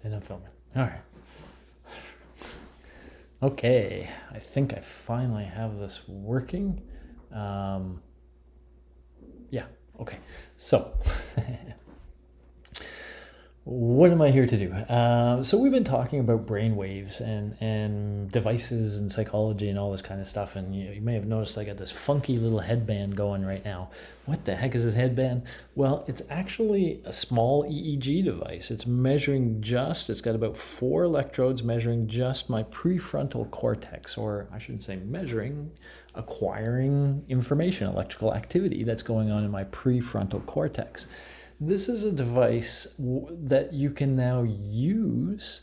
And I'm filming. All right. Okay, I think I finally have this working. Yeah, okay. So, what am I here to do? So we've been talking about brain waves and devices and psychology and all this kind of stuff. And you may have noticed I got this funky little headband going right now. What the heck is this headband? Well, it's actually a small EEG device. It's got about 4 electrodes measuring just my prefrontal cortex, or I shouldn't say measuring, acquiring information, electrical activity that's going on in my prefrontal cortex. This is a device that you can now use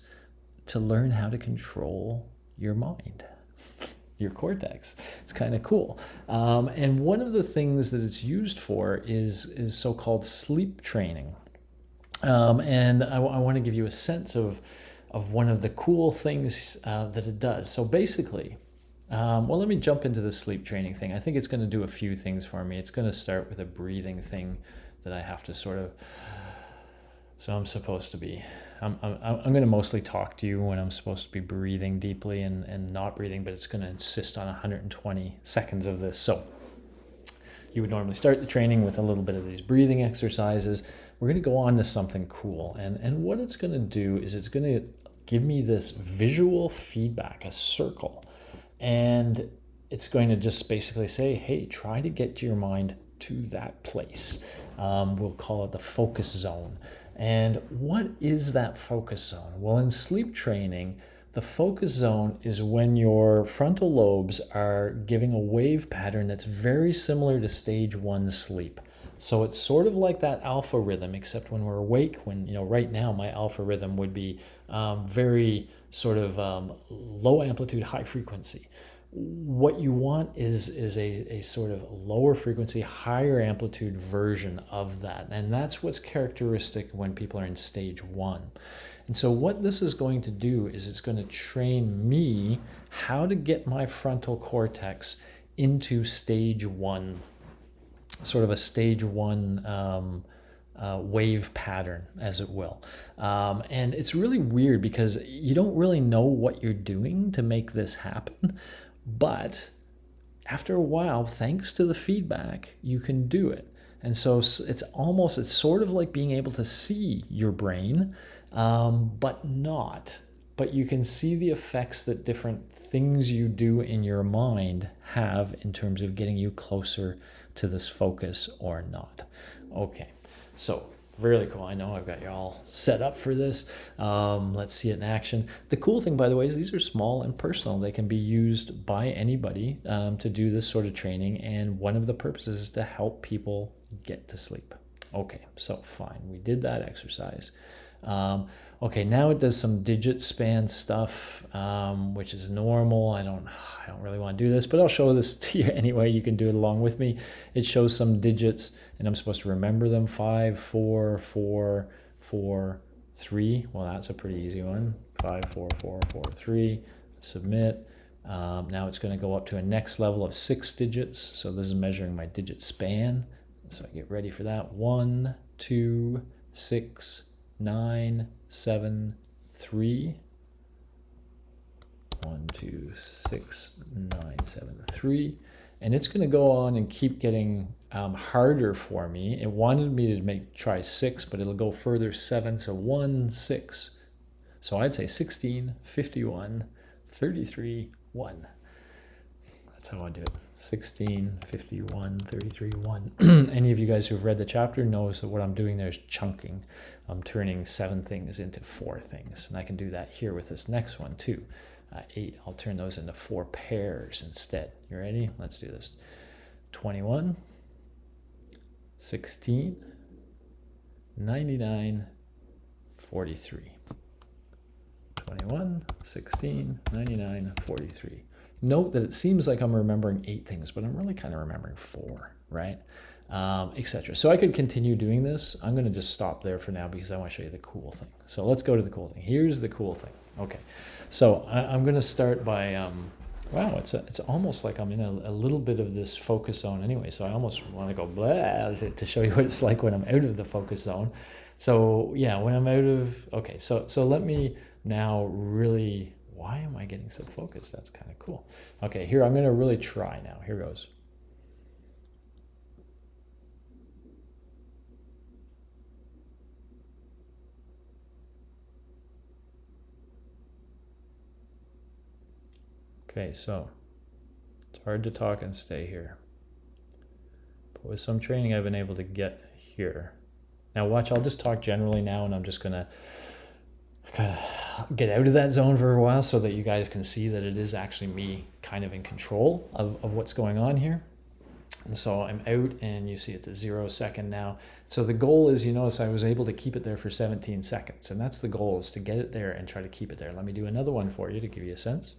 to learn how to control your mind, your cortex. It's kind of cool. And one of the things that it's used for is so-called sleep training. And I want to give you a sense of one of the cool things that it does. So basically, well, let me jump into the sleep training thing. I think it's going to do a few things for me. It's going to start with a breathing thing that I have to sort of, so I'm supposed to be, I'm going to mostly talk to you when I'm supposed to be breathing deeply and not breathing, but it's going to insist on 120 seconds of this. So you would normally start the training with a little bit of these breathing exercises. We're going to go on to something cool. And what it's going to do is it's going to give me this visual feedback, a circle. And it's going to just basically say, hey, try to get your mind to that place. We'll call it the focus zone. And what is that focus zone? Well, in sleep training, the focus zone is when your frontal lobes are giving a wave pattern that's very similar to stage 1 sleep. So it's sort of like that alpha rhythm, except when we're awake, right now my alpha rhythm would be very sort of low amplitude, high frequency. What you want is a sort of lower frequency, higher amplitude version of that. And that's what's characteristic when people are in stage 1. And so what this is going to do is it's going to train me how to get my frontal cortex into stage 1, sort of a stage 1 wave pattern, as it will. And it's really weird because you don't really know what you're doing to make this happen. But after a while, thanks to the feedback, you can do it. And so it's sort of like being able to see your brain, but not. But you can see the effects that different things you do in your mind have in terms of getting you closer to this focus or not. Okay, so really cool. I know I've got you all set up for this. Let's see it in action. The cool thing, by the way, is these are small and personal. They can be used by anybody to do this sort of training. And one of the purposes is to help people get to sleep. Okay, so fine. We did that exercise. Okay, now it does some digit span stuff, which is normal. I don't really want to do this, but I'll show this to you anyway. You can do it along with me. It shows some digits, and I'm supposed to remember them. 5, 4, 4, 4, 3. Well, that's a pretty easy one. 5, 4, 4, 4, 3. Submit. Now it's going to go up to a next level of 6 digits. So this is measuring my digit span. So I get ready for that. 1, 2, 6, 9, 7, 3. 1, 2, 6, 9, 7, 3. And it's going to go on and keep getting harder for me. It wanted me to try 6, but it'll go further, 7. So 1, 6. So I'd say 16, 51, 33, 1. That's how I do it. 16, 51, 33, 1. Any of you guys who've read the chapter knows that what I'm doing there is chunking. I'm turning 7 things into 4 things. And I can do that here with this next one too. 8, I'll turn those into 4 pairs instead. You ready? Let's do this. 21, 16, 99, 43. 21, 16, 99, 43. Note that it seems like I'm remembering 8 things, but I'm really kind of remembering 4, right? Etc. So I could continue doing this. I'm going to just stop there for now because I want to show you the cool thing. So let's go to the cool thing. Here's the cool thing. Okay, so I'm going to start by wow, it's almost like I'm in a little bit of this focus zone anyway. So I almost want to go blah to show you what it's like when I'm out of the focus zone. So yeah, when I'm out of, okay, so let me now really, why am I getting so focused? That's kind of cool. Okay, here, I'm going to really try now. Here goes. Okay, so it's hard to talk and stay here. But with some training, I've been able to get here. Now watch, I'll just talk generally now, and I'm just gonna kind of get out of that zone for a while so that you guys can see that it is actually me kind of in control of what's going on here. And so I'm out, and you see it's a 0 second now. So the goal is, you notice I was able to keep it there for 17 seconds. And that's the goal, is to get it there and try to keep it there. Let me do another one for you to give you a sense.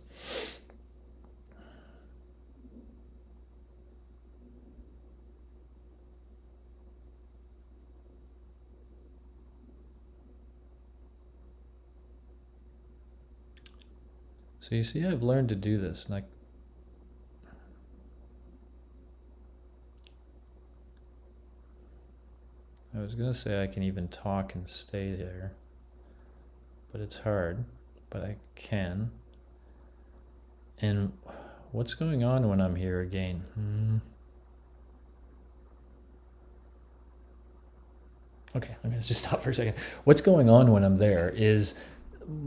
So you see, I've learned to do this. Like, I was gonna say I can even talk and stay there, but it's hard, but I can. And what's going on when I'm here again? Okay, I'm gonna just stop for a second. What's going on when I'm there is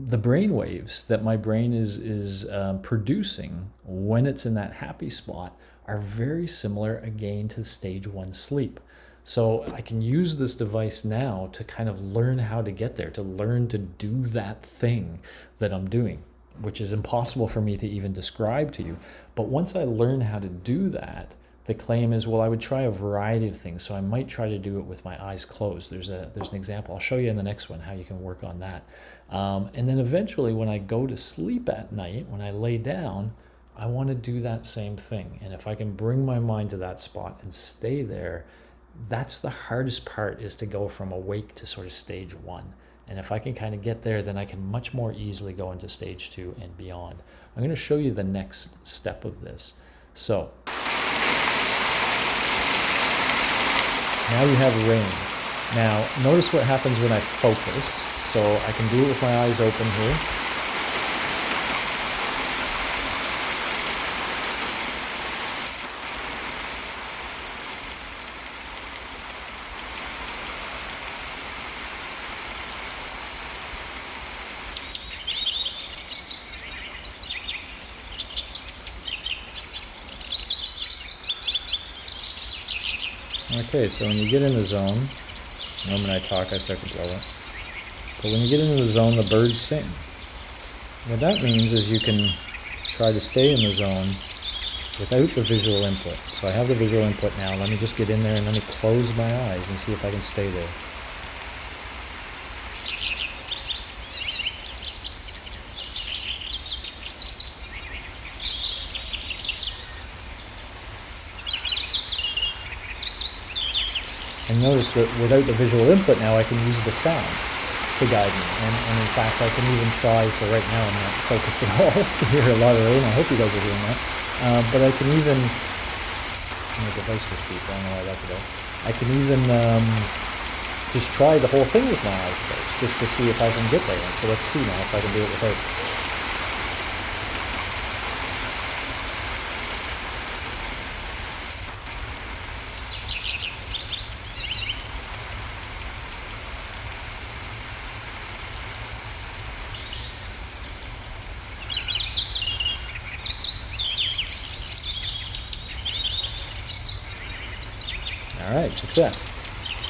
the brain waves that my brain is producing when it's in that happy spot are very similar again to stage 1 sleep. So I can use this device now to kind of learn how to get there, to learn to do that thing that I'm doing, which is impossible for me to even describe to you. But once I learn how to do that, the claim is, well, I would try a variety of things. So I might try to do it with my eyes closed. There's an example. I'll show you in the next one how you can work on that. And then eventually when I go to sleep at night, when I lay down, I want to do that same thing. And if I can bring my mind to that spot and stay there, that's the hardest part, is to go from awake to sort of stage 1. And if I can kind of get there, then I can much more easily go into stage 2 and beyond. I'm going to show you the next step of this. So now you have rain. Now, notice what happens when I focus. So I can do it with my eyes open here. Okay, so when you get in the zone, the moment I talk, I start to blow it. But when you get into the zone, the birds sing. What that means is you can try to stay in the zone without the visual input. So I have the visual input now. Let me just get in there and let me close my eyes and see if I can stay there. And notice that without the visual input now, I can use the sound to guide me. And in fact, I can even try, so right now I'm not focused at all. You can hear a lot of rain. I hope you guys are hearing that. But I can even, the device was cheap, I don't know why that's about. I can even just try the whole thing with my eyes closed, just to see if I can get there. And so let's see now if I can do it without. All right, success.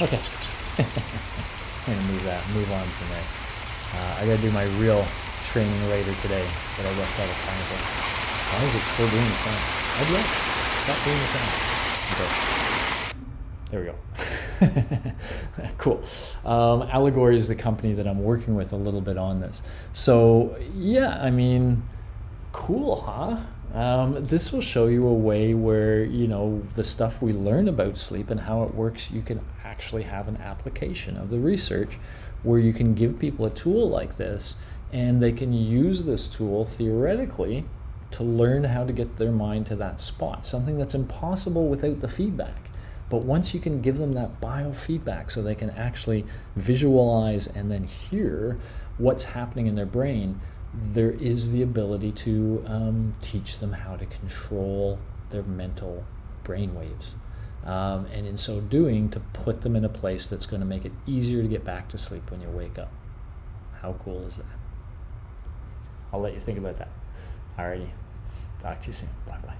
Okay. I'm gonna move on from there. I gotta do my real training later today, but I guess that'll kind of. Why is it still doing the sound? I'd like stop doing the sound. Okay. There we go. Cool. Allegory is the company that I'm working with a little bit on this. So yeah, I mean, cool, huh? This will show you a way where, the stuff we learn about sleep and how it works, you can actually have an application of the research where you can give people a tool like this, and they can use this tool theoretically to learn how to get their mind to that spot, something that's impossible without the feedback. But once you can give them that biofeedback so they can actually visualize and then hear what's happening in their brain, there is the ability to teach them how to control their mental brain waves. And in so doing, to put them in a place that's going to make it easier to get back to sleep when you wake up. How cool is that? I'll let you think about that. Alrighty. Talk to you soon. Bye-bye.